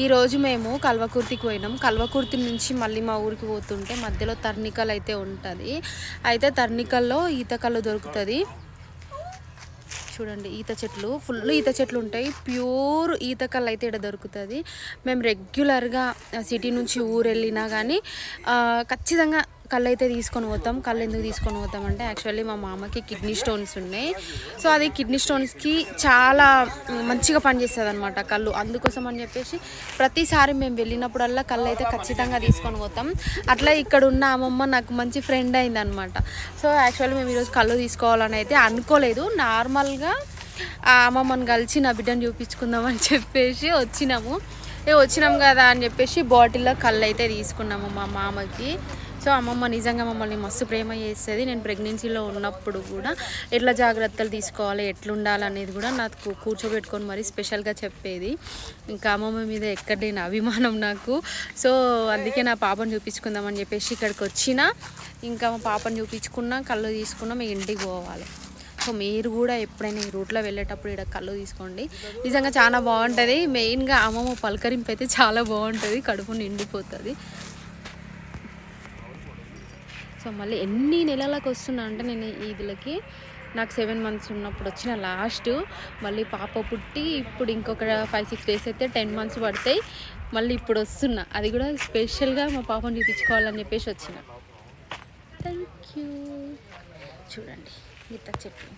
ఈరోజు మేము కల్వకుర్తికి పోయినాం. కల్వకుర్తి నుంచి మళ్ళీ మా ఊరికి పోతుంటే మధ్యలో తర్నికల్ అయితే ఉంటుంది. అయితే తర్నికల్లో ఈత కళ్ళు దొరుకుతుంది. చూడండి, ఈత చెట్లు, ఫుల్ ఈత చెట్లు ఉంటాయి. ప్యూర్ ఈత కళ్ళు అయితే ఇక్కడ దొరుకుతుంది. మేము రెగ్యులర్గా సిటీ నుంచి ఊరు వెళ్ళినా కానీ ఖచ్చితంగా కళ్ళు అయితే తీసుకొని పోతాం. కళ్ళు ఎందుకు తీసుకొని పోతాం అంటే యాక్చువల్లీ మా మామకి కిడ్నీ స్టోన్స్ ఉన్నాయి. సో అది కిడ్నీ స్టోన్స్కి చాలా మంచిగా పనిచేస్తుంది అనమాట కళ్ళు. అందుకోసం అని చెప్పేసి ప్రతిసారి మేము వెళ్ళినప్పుడల్లా కళ్ళు అయితే ఖచ్చితంగా తీసుకొని పోతాం. అట్లా ఇక్కడ ఉన్న అమ్మమ్మ నాకు మంచి ఫ్రెండ్ అయిందనమాట. సో యాక్చువల్లీ మేము ఈరోజు కళ్ళు తీసుకోవాలని అయితే అనుకోలేదు. నార్మల్గా ఆ అమ్మమ్మని కలిసి నా బిడ్డను చూపించుకుందామని చెప్పేసి వచ్చినాం కదా అని చెప్పేసి బాటిల్లో కళ్ళు అయితే తీసుకున్నాము మా మామకి. సో అమ్మమ్మ నిజంగా మమ్మల్ని మస్తు ప్రేమ చేస్తుంది. నేను ప్రెగ్నెన్సీలో ఉన్నప్పుడు కూడా ఎట్లా జాగ్రత్తలు తీసుకోవాలి, ఎట్లుండాలి అనేది కూడా నాకు కూర్చోబెట్టుకొని మరీ స్పెషల్గా చెప్పేది. ఇంకా అమ్మమ్మ మీద ఎక్కడైనా అభిమానం నాకు. సో అందుకే నా పాపను చూపించుకుందామని చెప్పేసి ఇక్కడికి వచ్చిన. ఇంకా మా పాపను చూపించుకున్నా, కళ్ళు తీసుకున్నా, మీ ఇంటికి పోవాలి. సో మీరు కూడా ఎప్పుడైనా ఈ రూట్లో వెళ్ళేటప్పుడు ఇక్కడ కళ్ళు తీసుకోండి. నిజంగా చాలా బాగుంటుంది. మెయిన్గా అమ్మమ్మ పలకరింపు అయితే చాలా బాగుంటుంది, కడుపు నిండిపోతుంది. సో మళ్ళీ ఎన్ని నెలలకు వస్తున్నా అంటే నేను ఈదులకి నాకు 7 months ఉన్నప్పుడు వచ్చిన లాస్ట్. మళ్ళీ పాప పుట్టి ఇప్పుడు ఇంకొక 5-6 days అయితే 10 months పడతాయి. మళ్ళీ ఇప్పుడు వస్తున్నా, అది కూడా స్పెషల్గా మా పాపను చూపించుకోవాలని చెప్పేసి వచ్చిన. Thank you. చూడండి ఈత చెట్లు.